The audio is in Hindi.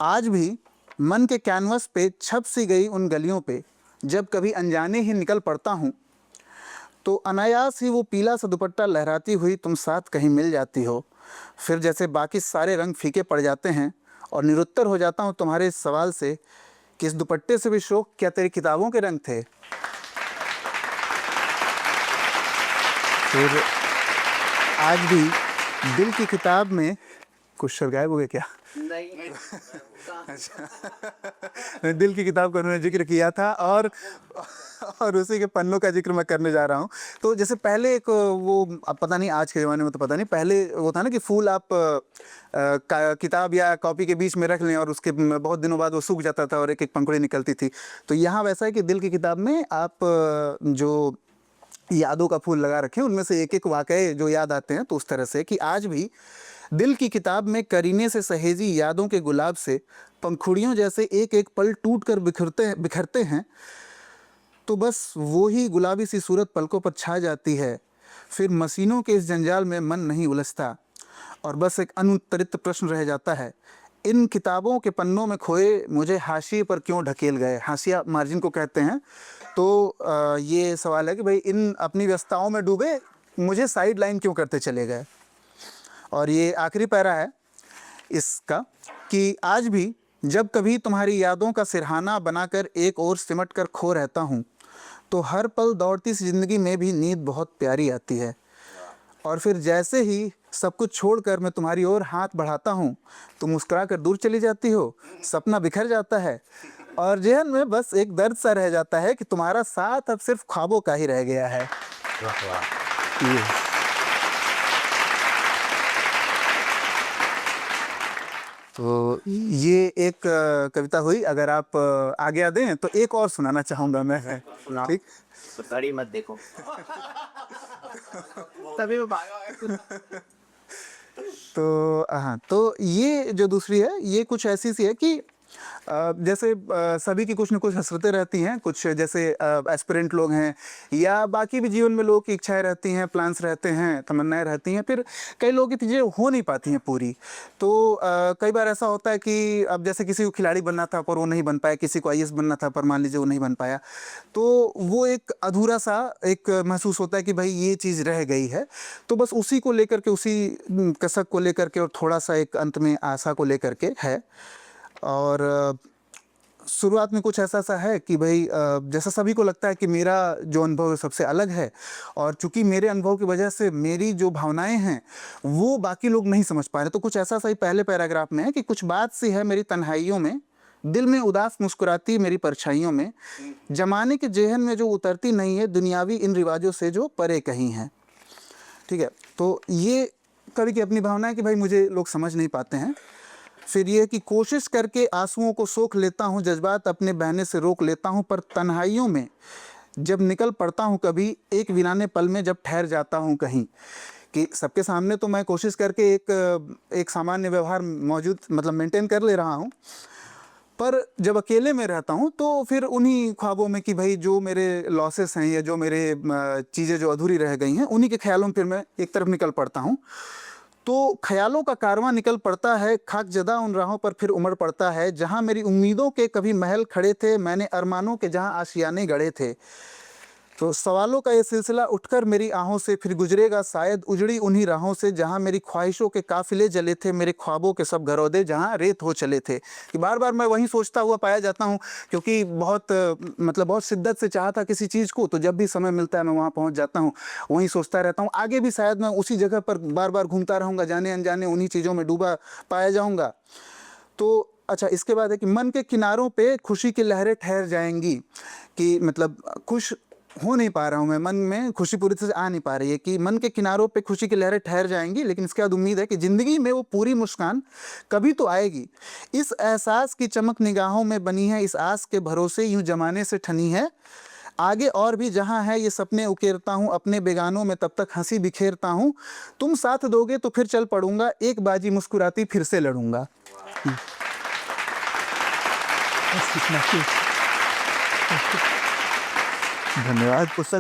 आज भी मन के कैनवस पे छप सी गई उन गलियों पे जब कभी अनजाने ही निकल पड़ता हूँ, तो अनायास ही वो पीला सा दुपट्टा लहराती हुई तुम साथ कहीं मिल जाती हो। फिर जैसे बाकी सारे रंग फीके पड़ जाते हैं और निरुत्तर हो जाता हूँ तुम्हारे इस सवाल से कि इस दुपट्टे से भी शौक क्या तेरी किताबों के रंग थे। फिर आज भी दिल की किताब में कुछ शब्द गायब हो गए क्या? नहीं। अच्छा दिल की किताब का उन्होंने जिक्र किया था और उसी के पन्नों का जिक्र मैं करने जा रहा हूँ। तो जैसे पहले एक वो, अब पता नहीं आज के ज़माने में तो पता नहीं, पहले वो था ना कि फूल आप किताब या कॉपी के बीच में रख लें और उसके बहुत दिनों बाद वो सूख जाता था और एक एक पंखुड़ी निकलती थी। तो यहाँ वैसा है कि दिल की किताब में आप जो यादों का फूल लगा रखे, उनमें से एक एक वाकये जो याद आते हैं। तो उस तरह से कि आज भी दिल की किताब में करीने से सहेजी यादों के गुलाब से पंखुड़ियों जैसे एक एक पल टूट कर बिखरते हैं, तो बस वो ही गुलाबी सी सूरत पलकों पर छा जाती है। फिर मसीनों के इस जंजाल में मन नहीं उलझता और बस एक अनुत्तरित प्रश्न रह जाता है, इन किताबों के पन्नों में खोए मुझे हाशिए पर क्यों ढकेल गए। हाशिया मार्जिन को कहते हैं। तो ये सवाल है कि भाई इन अपनी व्यस्तताओं में डूबे मुझे साइड लाइन क्यों करते चले गए। और ये आखिरी पैरा है इसका कि आज भी जब कभी तुम्हारी यादों का सिरहाना बनाकर एक और सिमट कर खो रहता हूँ, तो हर पल दौड़ती सी जिंदगी में भी नींद बहुत प्यारी आती है। और फिर जैसे ही सब कुछ छोड़कर मैं तुम्हारी ओर हाथ बढ़ाता हूँ, तो मुस्कुरा कर दूर चली जाती हो, सपना बिखर जाता है और जेहन में बस एक दर्द सा रह जाता है कि तुम्हारा साथ अब सिर्फ ख्वाबों का ही रह गया है। ये तो ये एक कविता हुई। अगर आप आज्ञा दें तो एक और सुनाना चाहूँगा मैं। ठीक, गाड़ी मत देखो। तभी मैं भागा। तो हाँ, तो ये जो दूसरी है ये कुछ ऐसी सी है कि जैसे सभी की कुछ न कुछ हसरतें रहती हैं। कुछ जैसे एस्पिरेंट लोग हैं या बाकी भी जीवन में लोगों की इच्छाएं रहती हैं, प्लान्स रहते हैं, तमन्नाएं रहती हैं। फिर कई लोगों की चीज़ें हो नहीं पाती हैं पूरी। तो कई बार ऐसा होता है कि अब जैसे किसी को खिलाड़ी बनना था पर वो नहीं बन पाया, किसी को आईएएस बनना था पर मान लीजिए वो नहीं बन पाया, तो वो एक अधूरा सा एक महसूस होता है कि भाई ये चीज़ रह गई है। तो बस उसी को लेकर के, उसी कसक को लेकर के और थोड़ा सा एक अंत में आशा को लेकर के है। और शुरुआत में कुछ ऐसा सा है कि भाई जैसा सभी को लगता है कि मेरा जो अनुभव है सबसे अलग है, और चूंकि मेरे अनुभव की वजह से मेरी जो भावनाएं हैं वो बाकी लोग नहीं समझ पा रहे। तो कुछ ऐसा सा ही पहले पैराग्राफ में है कि कुछ बात सी है मेरी तन्हाइयों में, दिल में उदास मुस्कुराती मेरी परछाइयों में, जमाने के जेहन में जो उतरती नहीं है, दुनियावी इन रिवाजों से जो परे कहीं है। ठीक है, तो ये कवि की अपनी भावना है कि भाई मुझे लोग समझ नहीं पाते हैं। फिर ये कि कोशिश करके आंसुओं को सोख लेता हूँ, जज्बात अपने बहने से रोक लेता हूँ, पर तन्हाइयों में जब निकल पड़ता हूँ कभी, एक वीराने पल में जब ठहर जाता हूँ कहीं। कि सबके सामने तो मैं कोशिश करके एक सामान्य व्यवहार मौजूद मतलब मेंटेन कर ले रहा हूँ, पर जब अकेले में रहता हूँ तो फिर उन्हीं ख्वाबों में कि भाई जो मेरे लॉसेस हैं या जो मेरे चीज़ें जो अधूरी रह गई हैं, उन्हीं के ख्यालों में फिर मैं एक तरफ निकल पड़ता हूँ। तो ख्यालों का कारवां निकल पड़ता है खाक जदा उन राहों पर, फिर उमड़ पड़ता है जहां मेरी उम्मीदों के कभी महल खड़े थे, मैंने अरमानों के जहां आशियाने गढ़े थे। तो सवालों का ये सिलसिला उठकर मेरी आहों से फिर गुजरेगा शायद, उजड़ी उन्हीं राहों से जहां मेरी ख्वाहिशों के काफिले जले थे, मेरे ख्वाबों के सब घरौदे जहां रेत हो चले थे। कि बार बार मैं वहीं सोचता हुआ पाया जाता हूं, क्योंकि बहुत मतलब बहुत शिद्दत से चाहता किसी चीज़ को, तो जब भी समय मिलता है मैं वहां पहुंच जाता हूं, वहीं सोचता रहता हूं। आगे भी शायद मैं उसी जगह पर बार बार घूमता रहूंगा, जाने अनजाने उन्हीं चीज़ों में डूबा पाया जाऊंगा। तो अच्छा, इसके बाद है कि मन के किनारों पे खुशी की लहरें ठहर जाएंगी। कि मतलब खुश हो नहीं पा रहा हूँ मैं, मन में खुशी पूरी तरह से आ नहीं पा रही है, कि मन के किनारों पे खुशी की लहरें ठहर जाएंगी, लेकिन इसके बाद उम्मीद है कि जिंदगी में वो पूरी मुस्कान कभी तो आएगी। इस एहसास की चमक निगाहों में बनी है, इस आस के भरोसे यूं जमाने से ठनी है, आगे और भी जहां है ये सपने उकेरता हूँ, अपने बेगानों में तब तक हंसी बिखेरता हूँ, तुम साथ दोगे तो फिर चल पड़ूंगा, एक बाजी मुस्कुराती फिर से लड़ूंगा। धन्यवाद। पुस्तक